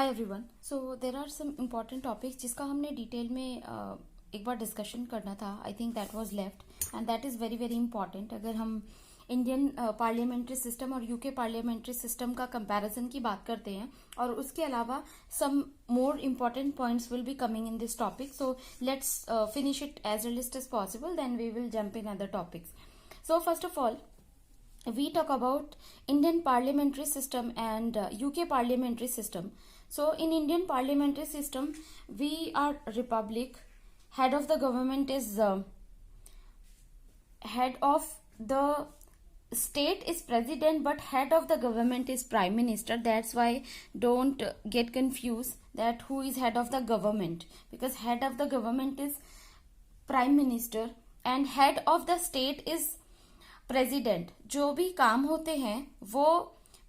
Hi everyone. So there are some important topics जिसका हमने detail में एक बार डिस्कशन करना था। I think that was left and that is very very important. अगर हम इंडियन पार्लियामेंट्री सिस्टम और यूके पार्लियामेंट्री सिस्टम का कंपैरिजन की बात करते हैं और उसके अलावा some more important points will be coming in this topic. So let's finish it as earliest as possible, then we will jump in other topics. So first of all, we talk about Indian parliamentary system and UK parliamentary system. So in Indian parliamentary system, we are republic. Head of the government is head of the state is president, but head of the government is prime minister. That's why don't get confused that who is head of the government, because head of the government is prime minister and head of the state is president. जो भी काम होते हैं वो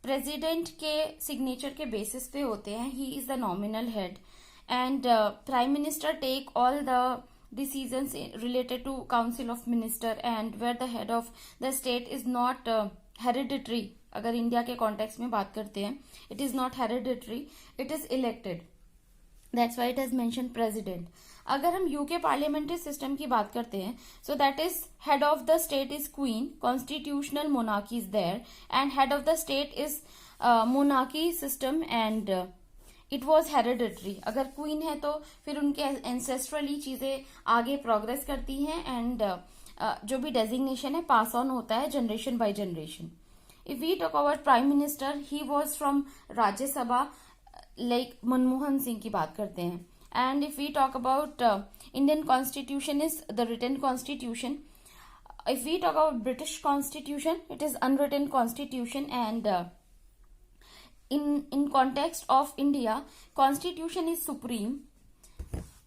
president के signature के basis पे होते हैं। He is the nominal head and prime minister take all the decisions related to council of minister and where the head of the state is not hereditary. अगर इंडिया के context में बात करते हैं, it is not hereditary, it is elected. That's why it has mention president. अगर हम UK parliamentary system की बात करते हैं, so that is head of the state is queen, constitutional monarchy is there and head of the state is monarchy system and it was hereditary. अगर queen है तो फिर उनके एंसेस्ट्रली चीजें आगे प्रोग्रेस करती हैं एंड जो भी डेजिग्नेशन है पास ऑन होता है generation by generation. If we talk about prime minister, he was from Rajya Sabha, like Manmohan Singh की बात करते हैं। And if we talk about Indian constitution is the written constitution. If we talk about British constitution, it is unwritten constitution and in context of India, constitution is supreme.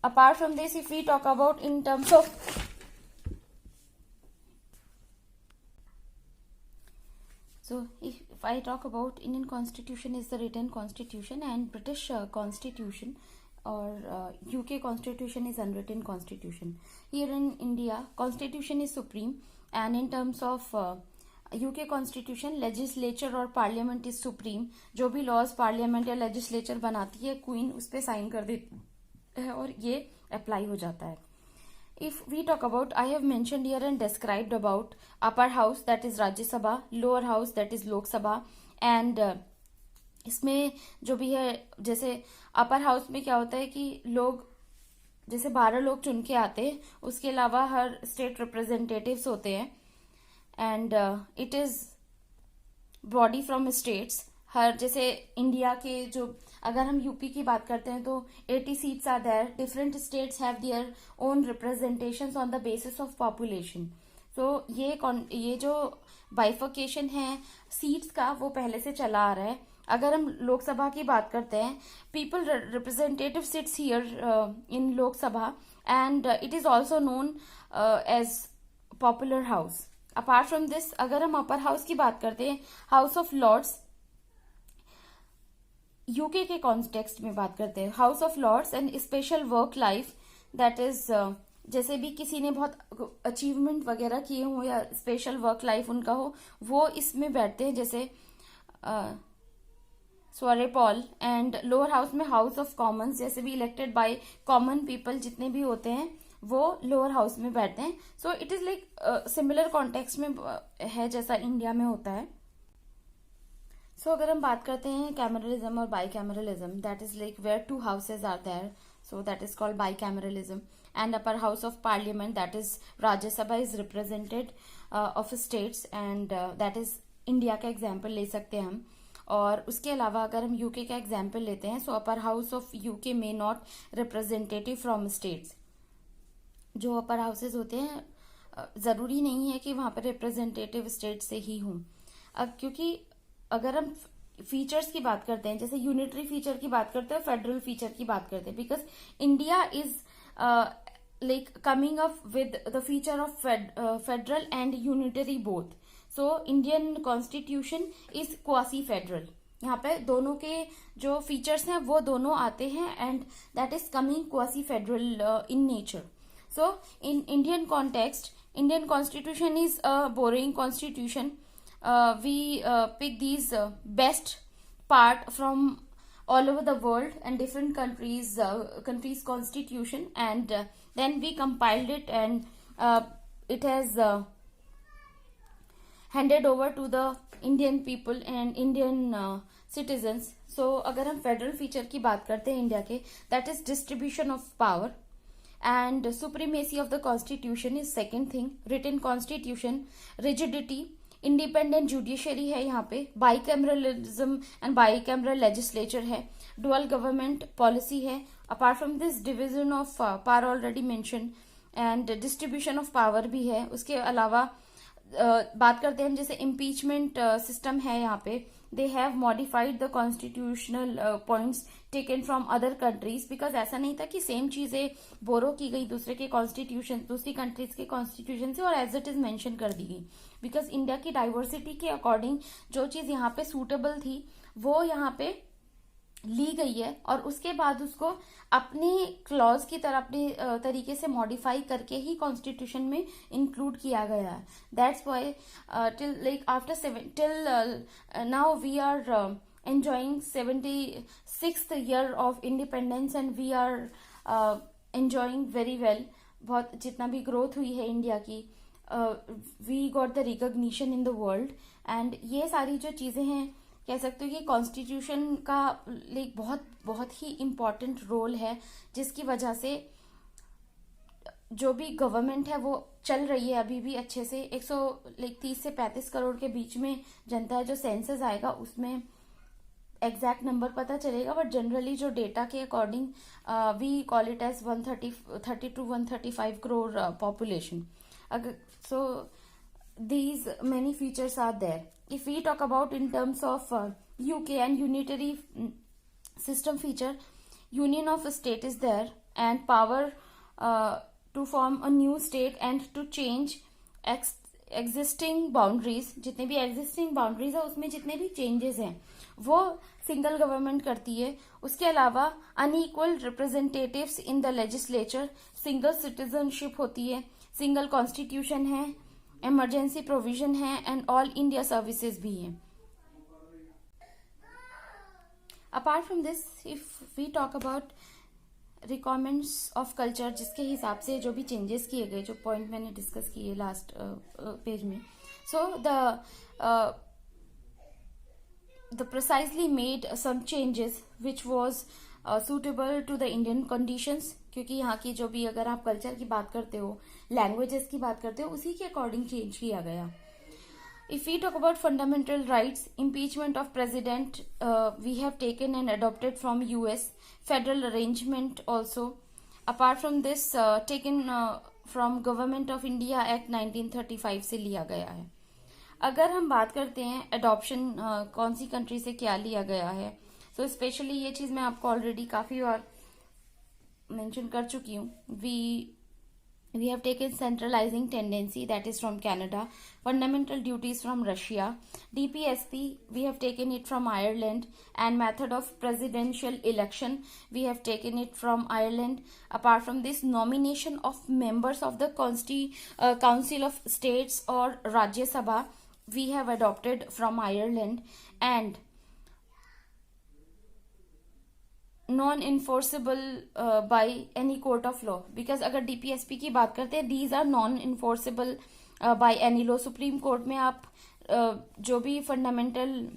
Apart from this, if we talk about in terms of if I talk about Indian constitution is the written constitution and British constitution or UK constitution is unwritten constitution. Here in India, constitution is supreme and in terms of UK constitution, legislature और parliament is supreme. जो भी laws parliament या legislature बनाती है, queen उस पे sign कर देती है और ये apply हो जाता है। If we talk about, I have mentioned here and described about upper house that is Rajya Sabha, lower house that is Lok Sabha and इसमें जो भी है, जैसे अपर हाउस में क्या होता है कि लोग जैसे 12 लोग चुन के आते हैं, उसके अलावा हर स्टेट रिप्रेजेंटेटिव्स होते हैं and it is body from states. हर जैसे इंडिया के जो अगर हम यूपी की बात करते हैं तो 80 seats are there. Different states have their own representations on the basis of population. तो ये जो बाइफर्केशन है सीट्स का वो पहले से चला आ रहा है। अगर हम लोकसभा की बात करते हैं, people representative sits here in Lok Sabha and it is also known as popular house. Apart from this, अगर हम अपर हाउस की बात करते हैं, हाउस ऑफ लॉर्ड्स, यूके के कॉन्टेक्स्ट में बात करते हैं, house of lords and special work life, that is जैसे भी किसी ने बहुत अचीवमेंट वगैरह किए हो या स्पेशल वर्क लाइफ उनका हो, वो इसमें बैठते हैं, जैसे sorry Paul. And lower house में हाउस ऑफ कॉमन्स, जैसे भी इलेक्टेड बाय कॉमन पीपल जितने भी होते हैं वो लोअर हाउस में बैठते हैं। So it is like similar context में है जैसा इंडिया में होता है। सो अगर हम बात करते हैं कैमरलिज्म और bicameralism, that is like where two houses are there, so that is called bicameralism. And upper house of parliament, that is Rajya Sabha, is represented of states and that is India का example ले सकते हैं हम। और उसके अलावा अगर हम यूके का एग्जाम्पल लेते हैं, so upper house of UK may not representative from states. जो अपर हाउसेज होते हैं जरूरी नहीं है कि वहां पर रिप्रेजेंटेटिव स्टेट से ही हों। अब क्योंकि अगर हम फीचर्स की बात करते हैं, जैसे यूनिटरी फीचर की बात करते हैं, फेडरल फीचर की बात करते हैं, because India is like coming up with the feature of federal and unitary both. So Indian constitution is quasi federal. यहाँ पे दोनों के जो फीचर्स हैं वो दोनों आते हैं and that is coming quasi federal in nature. So in Indian context, Indian constitution is a boring constitution. We pick these best part from all over the world and different countries constitution, and then we compiled it, and it has handed over to the Indian people and Indian citizens. So अगर हम federal feature की बात करते हैं India के, that is distribution of power and supremacy of the constitution is second thing. written constitution, rigidity, independent judiciary है यहाँ पे, bicameralism and bicameral legislature है, dual government policy है. apart from this division of power already mentioned and distribution of power भी है. उसके अलावा बात करते हैं हम जैसे इम्पीचमेंट सिस्टम है यहाँ पे. They have modified the constitutional points taken from other countries, because ऐसा नहीं था कि सेम चीजें बोरो की गई दूसरे के कॉन्स्टिट्यूशन, दूसरी कंट्रीज के कॉन्स्टिट्यूशन से और एज इट इज मेंशन कर दी गई. बिकॉज इंडिया की डाइवर्सिटी के अकॉर्डिंग जो चीज यहाँ पे सूटेबल थी वो यहाँ पे ली गई है, और उसके बाद उसको अपने क्लॉज की तरह अपने तरीके से मॉडिफाई करके ही कॉन्स्टिट्यूशन में इंक्लूड किया गया है. That's why till like after till now we are enjoying 76th year of independence and we are enjoying very well. बहुत जितना भी ग्रोथ हुई है इंडिया की, we got the recognition in the world. And ये सारी जो चीजें हैं कह सकते हो कि कॉन्स्टिट्यूशन का लाइक बहुत बहुत ही इम्पोर्टेंट रोल है, जिसकी वजह से जो भी गवर्नमेंट है वो चल रही है अभी भी अच्छे से. 130 से 35 करोड़ के बीच में जनता है. जो सेंसस आएगा उसमें एग्जैक्ट नंबर पता चलेगा, बट जनरली जो डेटा के according we call it as 130 to 135 crore population. So these many features are there. If we talk about in terms of UK and unitary system feature, union of a state is there and power to form a new state and to change existing boundaries. जितने भी existing boundaries है उसमें जितने भी changes हैं वो single government करती है. उसके अलावा unequal representatives in the legislature, single citizenship होती है, सिंगल कॉन्स्टिट्यूशन है, इमरजेंसी प्रोविजन है एंड ऑल इंडिया सर्विसेज भी है. Apart from this if we talk about requirements of culture, जिसके हिसाब से जो भी चेंजेस किए गए, जो पॉइंट मैंने डिस्कस किए लास्ट पेज में, सो the precisely made some changes which was suitable to the Indian conditions. क्योंकि यहाँ की जो भी अगर आप कल्चर की बात करते हो, लैंग्वेजेस की बात करते हो, उसी के अकॉर्डिंग चेंज किया गया. If we talk about fundamental rights, impeachment of president we have taken and adopted from US, federal arrangement also. Apart from this taken from Government of India Act 1935 से लिया गया है. अगर हम बात करते हैं एडॉप्शन कौन सी कंट्री से क्या लिया गया है, सो स्पेशली ये चीज मैं आपको ऑलरेडी काफी बार मेंशन कर चुकी हूँ. we have taken centralizing tendency, that is from Canada. Fundamental duties from Russia. DPSP we have taken it from Ireland, and method of presidential election we have taken it from Ireland. Apart from this, nomination of members of the Council of States or Rajya Sabha we have adopted from Ireland. And non enforceable by any court of law, because अगर DPSP की बात करते हैं, these are non enforceable by any law. Supreme court में आप जो भी fundamental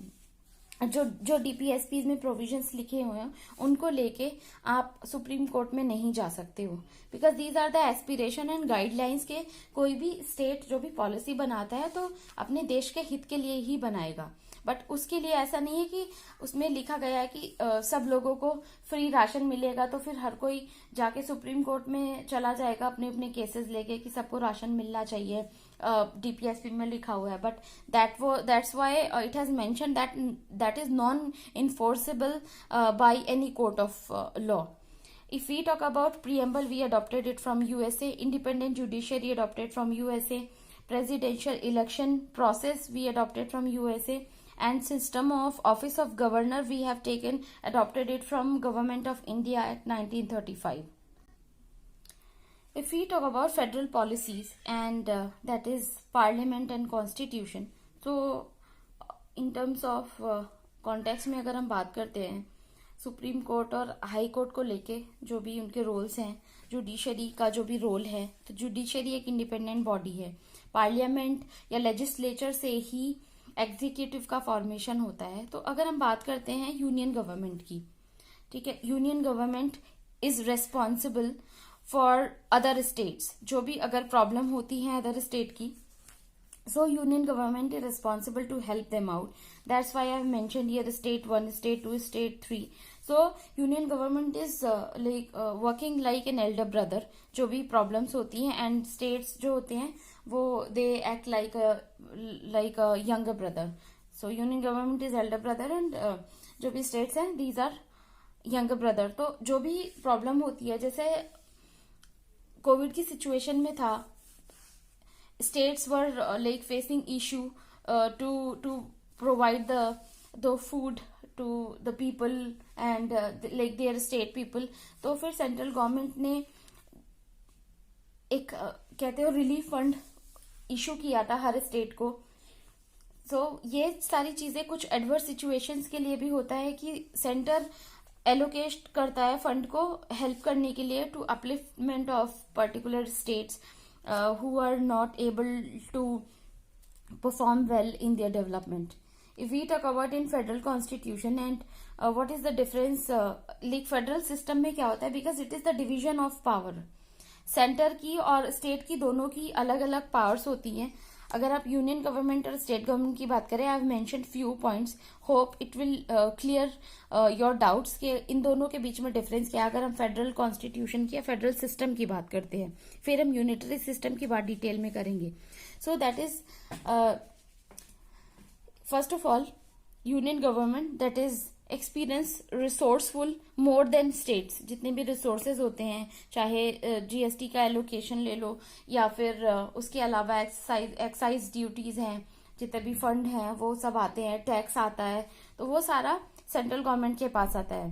जो डीपीएसपी में प्रोविजंस लिखे हुए हैं उनको लेके आप सुप्रीम कोर्ट में नहीं जा सकते हो, because these are the aspiration and guidelines के. कोई भी स्टेट जो भी पॉलिसी बनाता है तो अपने देश के हित के लिए ही बनाएगा, बट उसके लिए ऐसा नहीं है कि उसमें लिखा गया है कि सब लोगों को फ्री राशन मिलेगा तो फिर हर कोई जाके सुप्रीम कोर्ट में चला जाएगा अपने अपने केसेस लेके कि सबको राशन मिलना चाहिए. डीपीएसपी में लिखा हुआ है, but that's why it has mention that is non enforceable by any court of law. If we talk about preamble, we adopted it from USA. Independent judiciary adopted from USA. Presidential election process we adopted from USA. And system of office of governor we have adopted it from Government of India Act 1935. If we talk about federal policies and that is parliament and constitution, so in terms of context में अगर हम बात करते हैं, supreme court और high court को लेके जो भी उनके रोल्स हैं, जुडिशरी का जो भी रोल है, तो जुडिशरी एक इंडिपेंडेंट बॉडी है। पार्लियामेंट या लेजिस्लेचर से ही एग्जीक्यूटिव का फॉर्मेशन होता है। तो अगर हम बात करते हैं यूनियन गवर्नमेंट की, ठीक है, union government is responsible for other states. जो भी अगर प्रॉब्लम होती है अदर स्टेट की, so union government is responsible to help them out. That's why I have mentioned here state 1, state 2, state 3. So union government is working like an elder brother. जो भी problems होती हैं, and states जो होते हैं वो they act like a younger brother. So union government is elder brother and जो भी states हैं these are younger brother. तो जो भी problem होती है, जैसे कोविड की सिचुएशन में था, states were facing issue to provide the food to the people and their state people. तो फिर सेंट्रल गवर्नमेंट ने एक कहते हो रिलीफ फंड इशू किया था हर स्टेट को। सो ये सारी चीजें कुछ एडवर्स सिचुएशंस के लिए भी होता है कि सेंटर एलोकेट करता है फंड को हेल्प करने के लिए to upliftment of particular states who are not able to perform well in their development. If we talk about in federal constitution and what is the difference, like federal system में क्या होता है, because it is the division of power. Centre की और state की दोनों की अलग अलग पावर्स होती हैं। अगर आप यूनियन गवर्नमेंट और स्टेट गवर्नमेंट की बात करें, आई have mentioned few points, hope it will clear your doubts कि इन दोनों के बीच में डिफरेंस क्या है। अगर हम फेडरल कॉन्स्टिट्यूशन की या फेडरल सिस्टम की बात करते हैं, फिर हम यूनिटरी सिस्टम की बात डिटेल में करेंगे। सो that is first of all union government that is experience resourceful more than states. जितने भी रिसोर्सेज होते हैं, चाहे जीएसटी का एलोकेशन ले लो या फिर उसके अलावा एक्साइज ड्यूटीज हैं, जितने भी फंड हैं वो सब आते हैं, टैक्स आता है, तो वो सारा सेंट्रल गवर्नमेंट के पास आता है।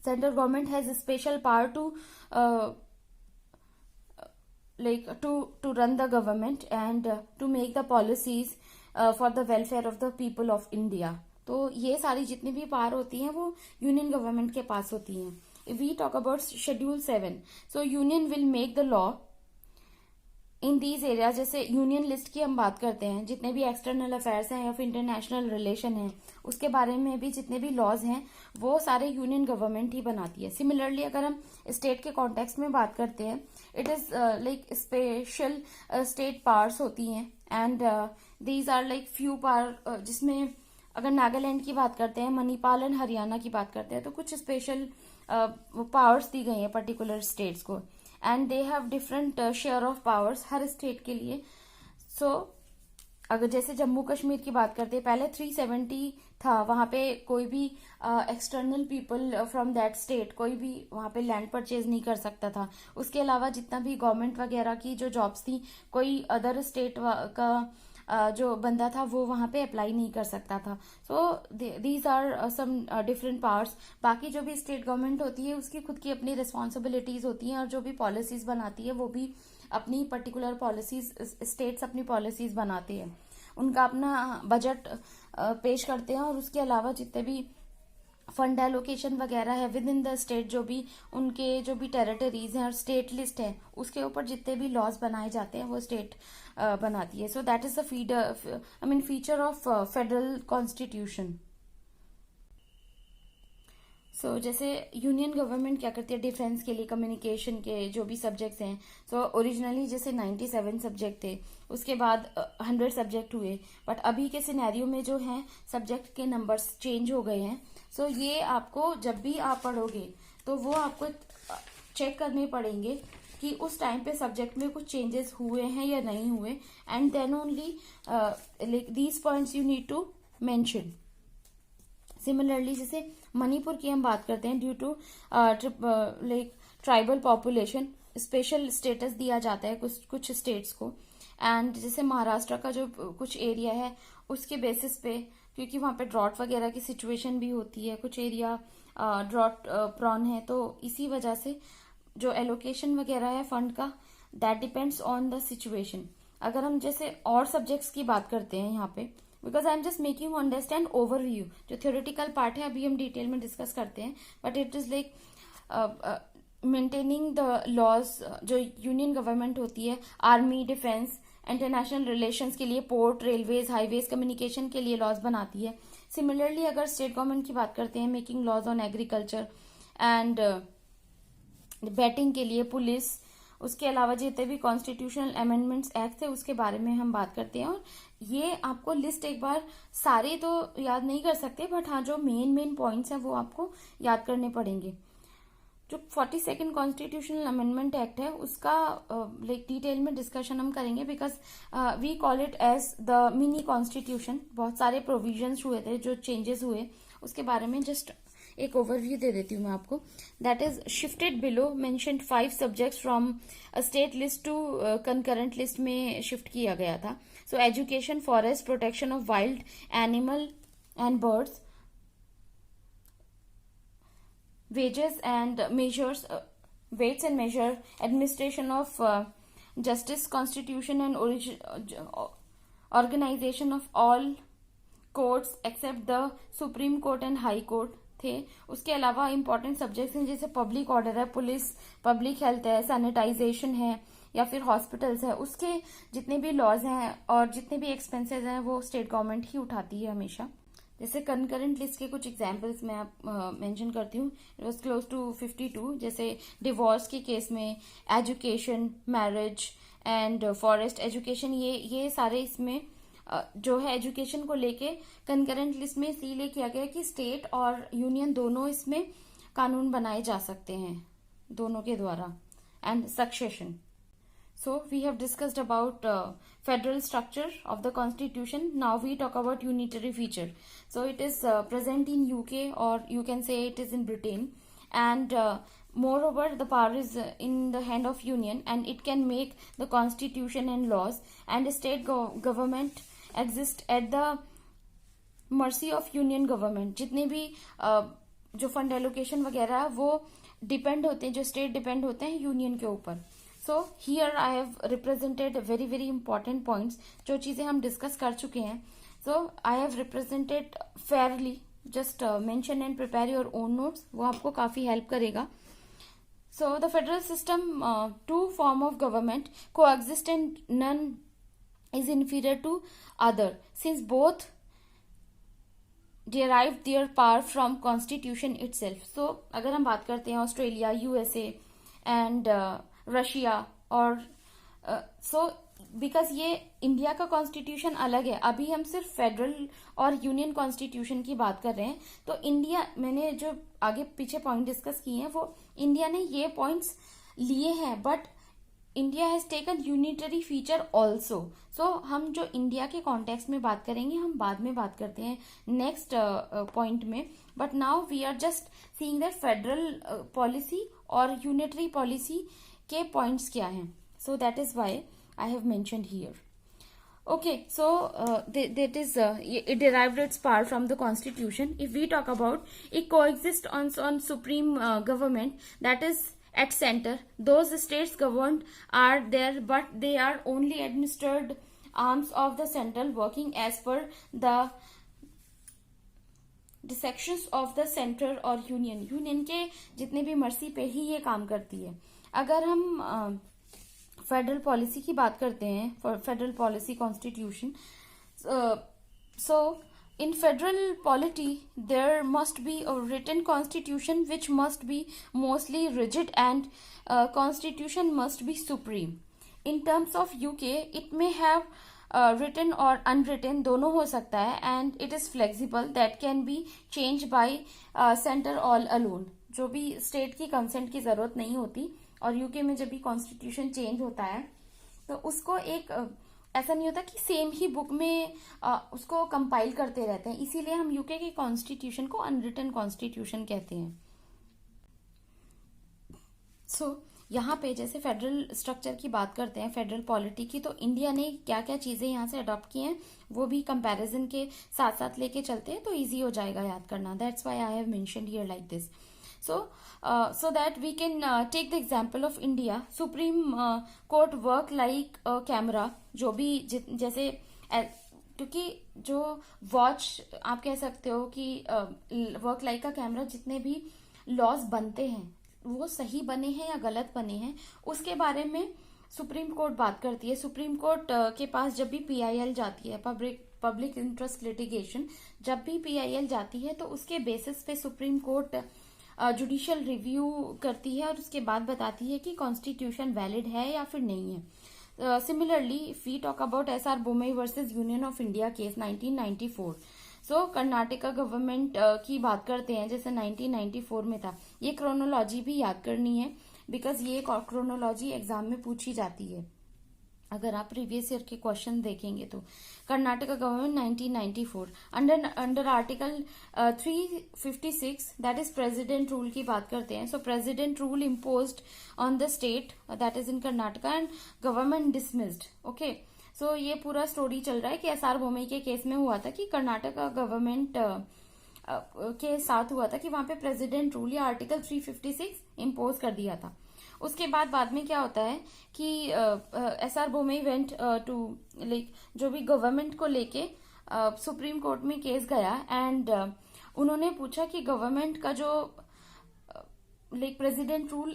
Central government has special power to run the government and to make the policies for the welfare of the people of India. तो ये सारी जितनी भी पावर होती हैं वो यूनियन गवर्नमेंट के पास होती हैं। We talk about schedule 7, so union will make the law in these area. जैसे यूनियन लिस्ट की हम बात करते हैं, जितने भी एक्सटर्नल अफेयर्स हैं या फिर इंटरनेशनल रिलेशन है, उसके बारे में भी जितने भी लॉज हैं वो सारे यूनियन गवर्नमेंट ही बनाती है। सिमिलरली अगर हम स्टेट के कॉन्टेक्स्ट में बात करते हैं, it is like special state powers होती हैं and these are like few power, जिसमें अगर नागालैंड की बात करते हैं, मणिपाल एंड हरियाणा की बात करते हैं, तो कुछ स्पेशल पावर्स दी गई हैं पर्टिकुलर स्टेट्स को and they have different share of powers her state के लिए। सो अगर जैसे जम्मू कश्मीर की बात करते हैं, पहले 370 था, वहां पे कोई भी external people from that state कोई भी वहां पे लैंड परचेज नहीं कर सकता था। उसके अलावा जितना भी गवर्नमेंट वगैरह की जो जॉब्स थी, कोई अदर स्टेट का जो बंदा था वो वहां पे अप्लाई नहीं कर सकता था। So these are some different powers. बाकी जो भी स्टेट गवर्नमेंट होती है उसकी खुद की अपनी रिस्पॉन्सिबिलिटीज होती हैं और जो भी पॉलिसीज बनाती है वो भी अपनी पर्टिकुलर पॉलिसीज, स्टेट्स अपनी पॉलिसीज बनाते हैं, उनका अपना बजट पेश करते हैं और उसके अलावा जितने भी फंड एलोकेशन वगैरह है विद इन द स्टेट, जो भी उनके जो भी टेरिटरीज हैं और स्टेट लिस्ट है उसके ऊपर जितने भी लॉज बनाए जाते हैं वो स्टेट बनाती है। So that is the feature of federal constitution. So जैसे यूनियन गवर्नमेंट क्या करती है डिफेंस के लिए, कम्युनिकेशन के जो भी सब्जेक्ट्स हैं, सो ओरिजिनली जैसे 97 सब्जेक्ट थे, उसके बाद 100 सब्जेक्ट हुए, बट अभी के सिनेरियो में जो है सब्जेक्ट के नंबर्स चेंज हो गए हैं। सो ये आपको जब भी आप पढ़ोगे तो वो आपको चेक करने पड़ेंगे कि उस टाइम पे सब्जेक्ट में कुछ चेंजेस हुए हैं या नहीं हुए, and then only these points you need to mention. Similarly जैसे मणिपुर की हम बात करते हैं, due to tribal population special status दिया जाता है कुछ स्टेट्स को, एंड जैसे महाराष्ट्र का जो कुछ एरिया है उसके बेसिस पे, क्योंकि वहां पे ड्रॉट वगैरह की सिचुएशन भी होती है, कुछ एरिया ड्रॉट प्रॉन है, तो इसी वजह से जो एलोकेशन वगैरह है फंड का that depends on the situation. अगर हम जैसे और सब्जेक्ट्स की बात करते हैं यहाँ पे, because I am just making understand overview. जो थ्योरेटिकल पार्ट है अभी हम डिटेल में डिस्कस करते हैं, but it is like maintaining the laws. जो यूनियन गवर्नमेंट होती है, आर्मी, डिफेंस, इंटरनेशनल रिलेशंस के लिए, पोर्ट, रेलवेज, हाईवेज, कम्युनिकेशन के लिए लॉज बनाती है. सिमिलरली अगर स्टेट गवर्नमेंट की बात करते हैं, making laws on agriculture and batting के लिए पुलिस. उसके अलावा जितने भी कॉन्स्टिट्यूशनल अमेंडमेंट्स एक्ट थे उसके बारे में हम बात करते हैं. और ये आपको लिस्ट एक बार सारे तो याद नहीं कर सकते, बट हाँ जो मेन पॉइंट्स हैं वो आपको याद करने पड़ेंगे. जो 42nd कॉन्स्टिट्यूशनल अमेंडमेंट एक्ट है उसका लाइक डिटेल में डिस्कशन हम करेंगे, because we call it as the mini constitution. बहुत सारे प्रोविजंस हुए थे, जो चेंजेस हुए उसके बारे में जस्ट एक ओवरव्यू दे देती हूँ मैं आपको. That is shifted below mentioned 5 subjects from state list to concurrent list में शिफ्ट किया गया था. So education, forest, protection of wild animal and birds, wages and measures, weights and measure, administration of justice, constitution and organization of all courts except the supreme court and high court थे. उसके अलावा important subjects हैं जैसे public order है, police, public health है, sanitisation है या फिर हॉस्पिटल्स है. उसके जितने भी लॉज हैं और जितने भी एक्सपेंसेस हैं वो स्टेट गवर्नमेंट ही उठाती है हमेशा. जैसे कंकरेंट लिस्ट के कुछ एग्जांपल्स मैं आप मेंशन करती हूँ. It was close to 52. जैसे डिवोर्स के केस में education, marriage and forest. Education ये सारे इसमें जो है एजुकेशन को लेके कंकरेंट लिस्ट में इसलिए किया गया कि स्टेट और यूनियन दोनों इसमें कानून बनाए जा सकते हैं दोनों के द्वारा. And succession. So we have discussed about federal structure of the constitution. Now we talk about unitary feature. So it is present in UK, or you can say it is in Britain, and moreover the power is in the hand of union, and it can make the constitution and laws, and state government exist at the mercy of union government. जितने भी जो fund allocation वगैरह वो depend होते हैं, जो state depend होते हैं यूनियन के ऊपर. So here I have represented very important points, जो चीजें हम डिस्कस कर चुके हैं. So I have represented fairly. Just mention and prepare your own notes, वो आपको काफी हेल्प करेगा. So the federal system, 2 form of government coexist and none is inferior to other since both derived their power from constitution itself. So अगर हम बात करते हैं Australia, USA and Russia, और सो बिकॉज ये इंडिया का constitution अलग है. अभी हम सिर्फ फेडरल और यूनियन कॉन्स्टिट्यूशन की बात कर रहे हैं. तो इंडिया, मैंने जो आगे पीछे पॉइंट डिस्कस किए हैं वो इंडिया ने ये पॉइंट्स लिए हैं, but India has taken unitary feature also. So हम जो इंडिया के कॉन्टेक्स्ट में बात करेंगे हम बाद में बात करते हैं नेक्स्ट पॉइंट में. But now we are just seeing that federal policy और यूनिटरी पॉलिसी के पॉइंट्स क्या हैं. So that is why I have mentioned here. Okay, so that is it derived its power from the constitution. If we talk about it coexist on supreme government, that is at center. Those states governed are there, but they are only administered arms of the central, working as per the sections of the center और union के जितने भी मर्जी पे ही ये काम करती है. अगर हम फेडरल पॉलिसी की बात करते हैं, federal policy constitution, so in federal polity there must be a written constitution which must be mostly rigid, and constitution must be supreme. In terms of UK it may have written or unwritten, दोनों हो सकता है, and it is flexible, that can be changed by center all alone. जो भी state की consent की जरूरत नहीं होती. और यूके में जब भी कॉन्स्टिट्यूशन चेंज होता है तो उसको एक ऐसा नहीं होता कि सेम ही बुक में उसको कंपाइल करते रहते हैं. इसीलिए हम यूके के कॉन्स्टिट्यूशन को अनरिटन कॉन्स्टिट्यूशन कहते हैं. सो यहाँ पे जैसे फेडरल स्ट्रक्चर की बात करते हैं, फेडरल पॉलिटी की, तो इंडिया ने क्या क्या चीजें यहाँ से अडॉप्ट की हैं वो भी कंपैरिजन के साथ साथ लेके चलते हैं तो इजी हो जाएगा याद करना. That's why I have mentioned here like this. So that we can take the example of India. Supreme Court work like a camera. जो भी जैसे क्योंकि जो वॉच आप कह सकते हो कि वर्क लाइक का कैमरा जितने भी लॉज बनते हैं वो सही बने हैं या गलत बने हैं उसके बारे में सुप्रीम कोर्ट बात करती है। सुप्रीम कोर्ट के पास जब भी पीआईएल जाती है, पब्लिक इंटरेस्ट लिटिगेशन, जब भी पीआईएल जाती है तो उसके बेसिस पे सुप्रीम कोर्ट जुडिशियल रिव्यू करती है और उसके बाद बताती है कि कॉन्स्टिट्यूशन वैलिड है या फिर नहीं है। Similarly if we talk about SR Bommai versus union of India case 1994, so Karnataka government की बात करते हैं जैसे 1994 में था। ये क्रोनोलॉजी भी याद करनी है बिकॉज ये क्रोनोलॉजी एग्जाम में पूछी जाती है अगर आप प्रीवियस ईयर के क्वेश्चन देखेंगे तो। Karnataka government 1994 under article 356 that is president rule की बात करते हैं। So president rule imposed on the state that is in Karnataka and government dismissed. Okay, so ये पूरा स्टोरी चल रहा है कि एसआर बोमई के केस में हुआ था कि कर्नाटका गवर्नमेंट के साथ हुआ था कि वहां पे प्रेसिडेंट रूल या आर्टिकल 356 इम्पोज कर दिया था। उसके बाद में क्या होता है कि SR Bommai went to like जो भी गवर्नमेंट को लेके सुप्रीम कोर्ट में केस गया एंड उन्होंने पूछा कि गवर्नमेंट का जो लाइक प्रेसिडेंट रूल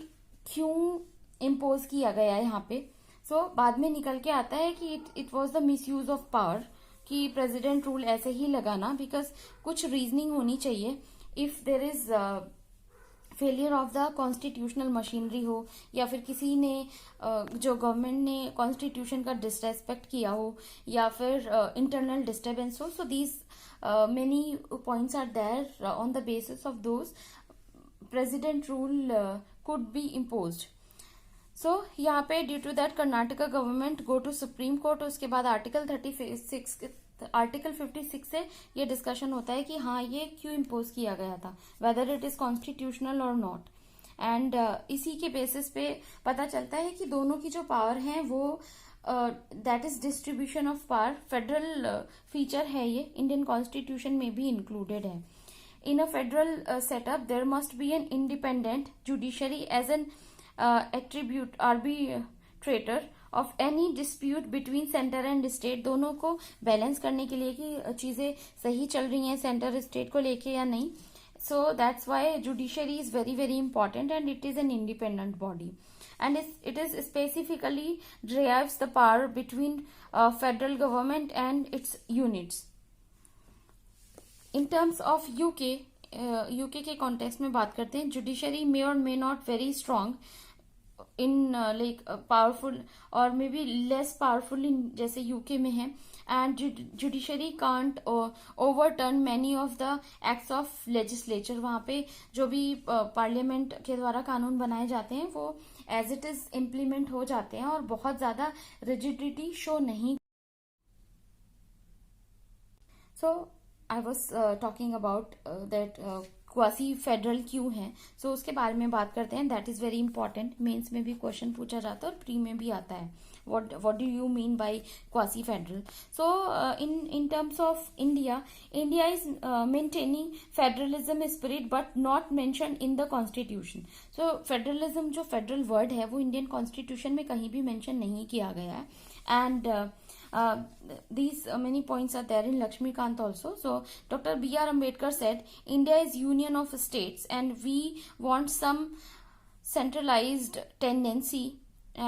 क्यों इम्पोज किया गया है यहाँ पे। सो बाद में निकल के आता है कि it was the miss use of power कि प्रेसिडेंट रूल ऐसे ही लगाना बिकॉज कुछ रीजनिंग होनी चाहिए। If there is failure of the constitutional machinery हो या फिर किसी ने जो गवर्नमेंट ने कॉन्स्टिट्यूशन का डिसरेस्पेक्ट किया हो या फिर इंटरनल डिस्टर्बेंस हो, so these many points are there on the basis of those president rule could be imposed. So यहाँ पे due to that Karnataka government go to supreme court. उसके बाद आर्टिकल 56 से ये डिस्कशन होता है कि हाँ ये क्यों इम्पोज किया गया था, वेदर इट इज कॉन्स्टिट्यूशनल और नॉट। एंड इसी के बेसिस पे पता चलता है कि दोनों की जो पावर है वो that is distribution of power federal feature है, ये इंडियन कॉन्स्टिट्यूशन में भी इंक्लूडेड है। In a federal setup there must be an independent judiciary as an attribute arbitrator of any dispute between centre and state. दोनों को balance करने के लिए कि चीजें सही चल रही हैं सेंटर स्टेट को लेके या नहीं। So that's why judiciary is very very important and it is an independent body and it is specifically drives the power between federal government and its units. In terms of UK के context में बात करते हैं, judiciary may और may not very strong in like powerful और may be less powerful in जैसे UK में है and judiciary can't overturn many of the acts of legislature. वहां पे जो भी पार्लियामेंट के द्वारा कानून बनाए जाते हैं वो एज इट इज इम्प्लीमेंट हो जाते हैं और बहुत ज्यादा रिजिडिटी शो नहीं। So I was talking about that quasi federal क्यों है, सो उसके बारे में बात करते हैं। That is very important, mains में भी क्वेश्चन पूछा जाता है और प्री में भी आता है। what do you mean by quasi federal? So in terms of India is maintaining federalism spirit but not mentioned in the constitution. So federalism जो federal word है वो Indian constitution में कहीं भी mention नहीं किया गया है and these many points are there in Lakshmikant also. So Dr. B.R. Ambedkar said India is union of states and we want some centralized tendency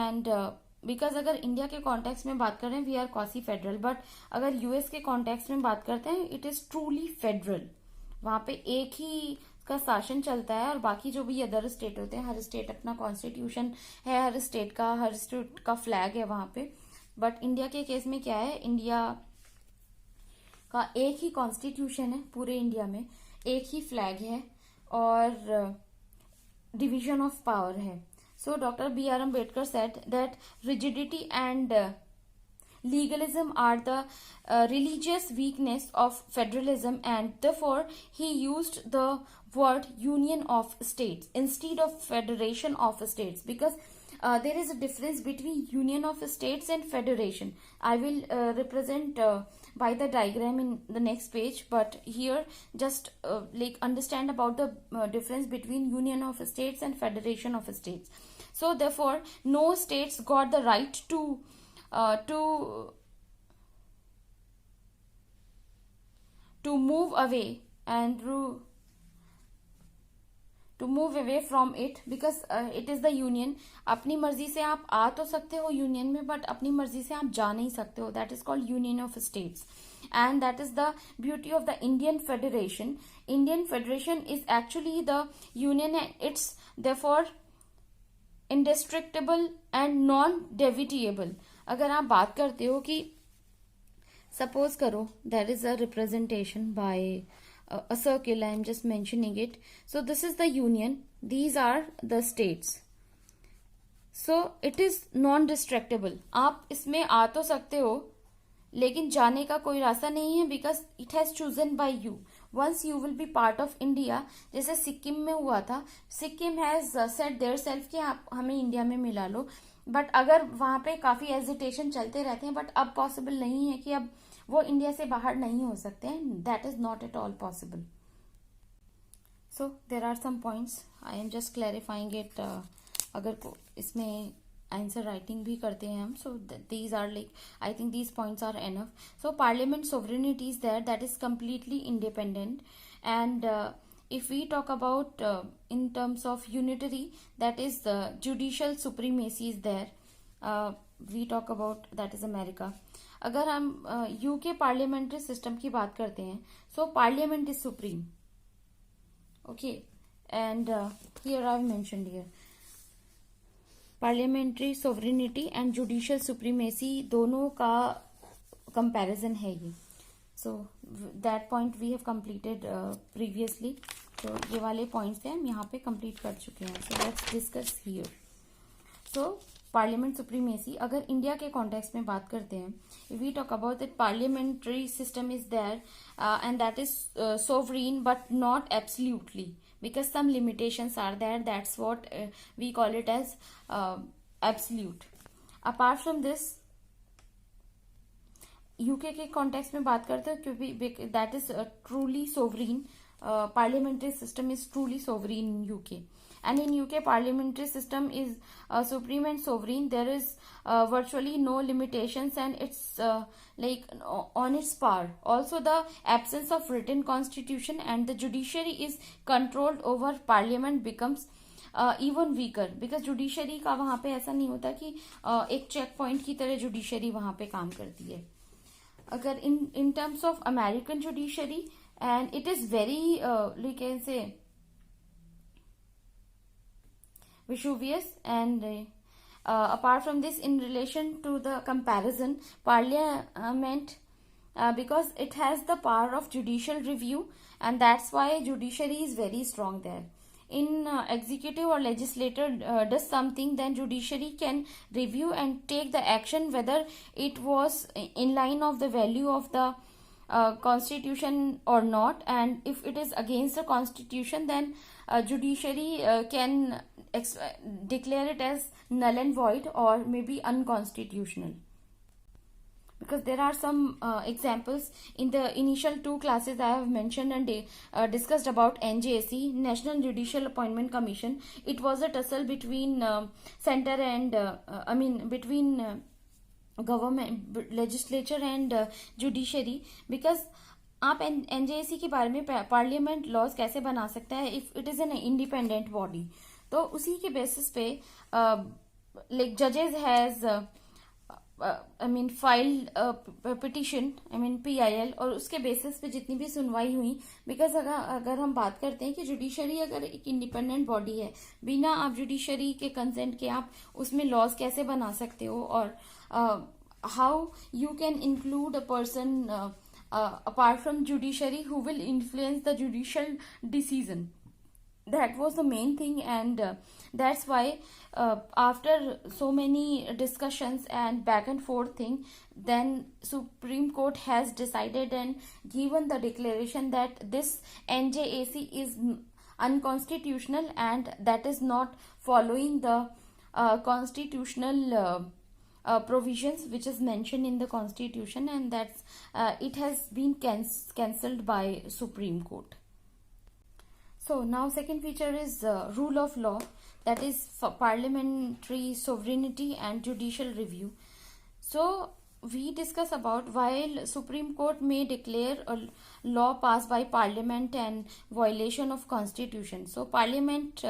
and because अगर इंडिया के context में बात करें we are quasi federal, but अगर US के context में बात करते हैं इट इज ट्रूली फेडरल। वहां पे एक ही का शासन चलता है और बाकी जो भी अदर स्टेट होते हैं हर स्टेट अपना कॉन्स्टिट्यूशन है, हर स्टेट का फ्लैग है वहां पे। बट इंडिया के केस में क्या है, इंडिया का एक ही कॉन्स्टिट्यूशन है पूरे इंडिया में, एक ही फ्लैग है और डिवीजन ऑफ पावर है। So Dr. B.R. Ambedkar said that rigidity and legalism are the religious weakness of federalism and therefore he used the word union of states instead of federation of states because there is a difference between union of states and federation. I will represent by the diagram in the next page, but here just like understand about the difference between union of states and federation of states. So therefore no states got the right to to move away and to move away from it because it is the union. अपनी मर्जी से आप आ तो सकते हो union में, but अपनी मर्जी से आप जा नहीं सकते हो. That is called union of states, and that is the beauty of the Indian Federation. Indian Federation is actually the union, and it's therefore indestructible and non-deviable. अगर आप बात करते हो कि सपोज करो there is a representation by a circle, I am just mentioning it. So this is the union, these are the states. So it is non-destructible. आप इसमें आ तो सकते हो लेकिन जाने का कोई रास्ता नहीं है, because it has chosen by you. Once you will be part of India, जैसे सिक्किम में हुआ था, Sikkim has set their self कि आप हमें इंडिया में मिला लो, बट अगर वहां पे काफी एजिटेशन चलते रहते हैं, बट अब पॉसिबल नहीं है कि अब वो इंडिया से बाहर नहीं हो सकते हैं. That is not at all possible. So there are some points, I am just clarifying it. अगर इसमें आंसर राइटिंग भी करते हैं हम, so these are like, I think these points are enough. So parliament sovereignty is there, that is completely independent. And if we talk about in terms of unitary, that is the judicial supremacy is there. We talk about that is America. अगर हम UK parliamentary system की बात करते हैं, so parliament is supreme. Okay, and here I have mentioned here parliamentary sovereignty and judicial supremacy, दोनों का comparison है ये. So that point we have completed previously. तो ये वाले पॉइंट्स हैं हम यहाँ पे कंप्लीट कर चुके हैं. So let's discuss here. So parliament supremacy, अगर इंडिया के कॉन्टेक्स्ट में बात करते हैं, if we talk about that parliamentary system is there and that is sovereign but not absolutely, because some limitations are there. That's what we call it as absolute. Apart from this, UK के context में बात करते हैं, क्योंकि that is truly sovereign. Parliamentary system is truly sovereign in UK. And in UK, parliamentary system is supreme and sovereign. There is virtually no limitations, and it's like on its power. Also, the absence of written constitution and the judiciary is controlled over parliament becomes even weaker, because judiciary का वहाँ पे ऐसा नहीं होता कि एक check point की तरह judiciary वहाँ पे काम करती है. अगर in terms of American judiciary, and it is very we can say Vesuvius, and apart from this, in relation to the comparison, parliament because it has the power of judicial review, and that's why judiciary is very strong there. In executive or legislator does something, then judiciary can review and take the action whether it was in line of the value of the constitution or not, and if it is against the constitution, then judiciary can declare it as null and void or maybe unconstitutional. Because there are some examples in the initial two classes I have mentioned and discussed about NJAC, National Judicial Appointment Commission. It was a tussle between center and between government, legislature and judiciary, because आप NJAC के बारे में parliament laws कैसे बना सकता है if it is an independent body. तो उसी के बेसिस पे लाइक जजेस हैज फाइल्ड पिटिशन, PIL, और उसके बेसिस पे जितनी भी सुनवाई हुई, बिकॉज अगर हम बात करते हैं कि जुडिशरी अगर एक इंडिपेंडेंट बॉडी है, बिना आप जुडिशरी के कंसेंट के आप उसमें लॉज कैसे बना सकते हो, और how you can include a person apart from judiciary who will influence the judicial decision. That was the main thing, and that's why after so many discussions and back and forth thing, then Supreme Court has decided and given the declaration that this NJAC is unconstitutional, and that is not following the constitutional provisions which is mentioned in the constitution, and that's it has been cancelled by Supreme Court. So now second feature is rule of law, that is parliamentary sovereignty and judicial review. So we discuss about while Supreme Court may declare a law passed by Parliament and violation of Constitution. So Parliament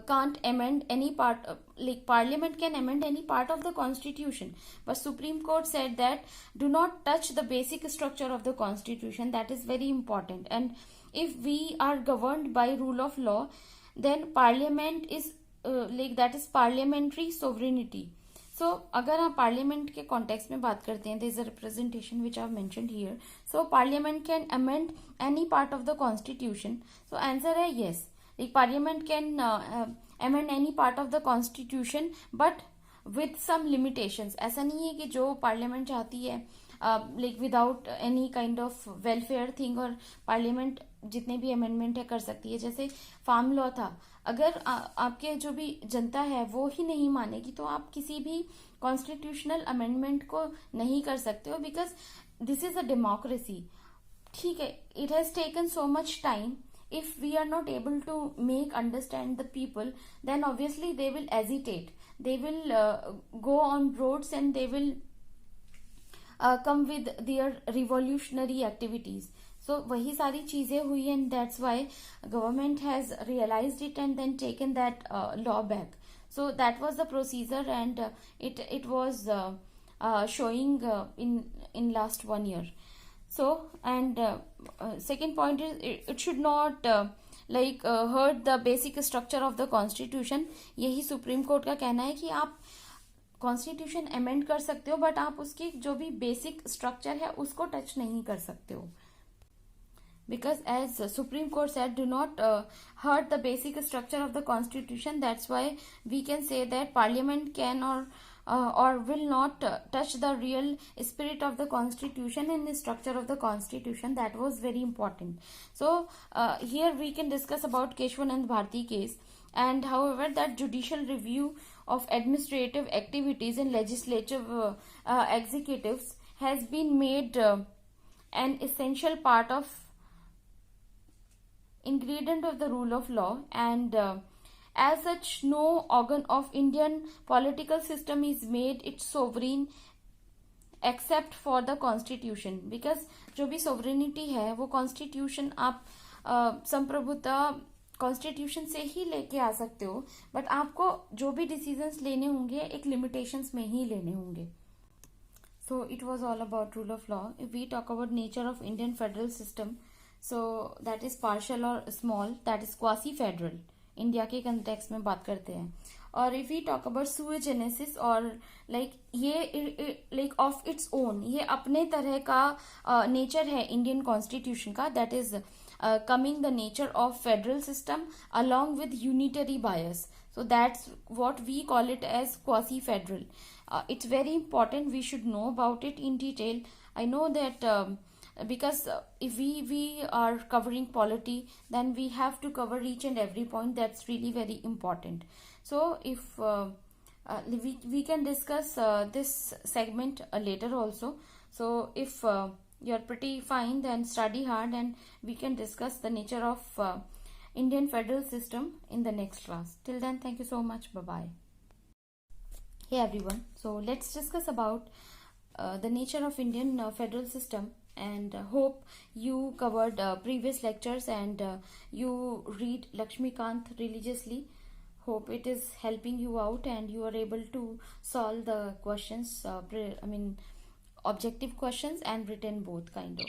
can't amend any part. Like Parliament can amend any part of the Constitution, but Supreme Court said that do not touch the basic structure of the Constitution. That is very important. And if we are governed by rule of law, then Parliament is that is parliamentary sovereignty. So अगर आप parliament के context में बात करते हैं, there is a representation which are mentioned here. So parliament can amend any part of the constitution. So answer है yes. Like parliament can amend any part of the constitution but with some limitations. ऐसा नहीं है कि जो parliament चाहती है like without any kind of welfare thing, और parliament जितने भी अमेंडमेंट है कर सकती है. जैसे फार्म लॉ था, अगर आपके जो भी जनता है वो ही नहीं मानेगी तो आप किसी भी कॉन्स्टिट्यूशनल अमेंडमेंट को नहीं कर सकते हो, because this is a democracy. ठीक है, it has taken so much time. If we are not able to make understand the people, then obviously they will hesitate. They will go on roads and they will come with their revolutionary activities. So वही सारी चीजें हुई, and that's why government has realized it and then taken that law back. So that was the procedure, and it was showing in last 1 year. So, and second point is it should not hurt the basic structure of the constitution. यही supreme court का कहना है कि आप constitution amend कर सकते हो but आप उसकी जो भी बेसिक स्ट्रक्चर है उसको टच नहीं कर सकते हो. Because as Supreme Court said, do not hurt the basic structure of the constitution. That's why we can say that parliament can or will not touch the real spirit of the constitution and the structure of the constitution. That was very important. So here we can discuss about Keshwanand Bharti case, and however that judicial review of administrative activities in legislative executives has been made an essential part of ingredient of the rule of law, and as such no organ of Indian political system is made its sovereign except for the constitution. Because जो भी sovereignty है वो constitution आप संप्रभुता constitution से ही लेके आ सकते हो, बट आपको जो भी डिसीजंस लेने होंगे एक लिमिटेशंस में ही लेने होंगे. So it was all about rule of law. If we talk about nature of Indian federal system, so that is partial or small, that is quasi federal. India के कंटेक्स्ट में बात करते हैं. और if we talk about sui generis, और like ये like of its own, ये अपने तरह का नेचर है इंडियन कॉन्स्टिट्यूशन का. That is coming the nature of federal system along with unitary bias. So that's what we call it as quasi federal. It's very important, we should know about it in detail. I know that because if we are covering polity, then we have to cover each and every point. That's really very important. So if we can discuss this segment later also. So if you're pretty fine, then study hard and we can discuss the nature of Indian federal system in the next class. Till then, thank you so much. Bye bye. Hey everyone, so let's discuss about the nature of Indian federal system, and hope you covered previous lectures and you read Lakshmikant religiously. Hope it is helping you out and you are able to solve the questions, objective questions and written both kind of.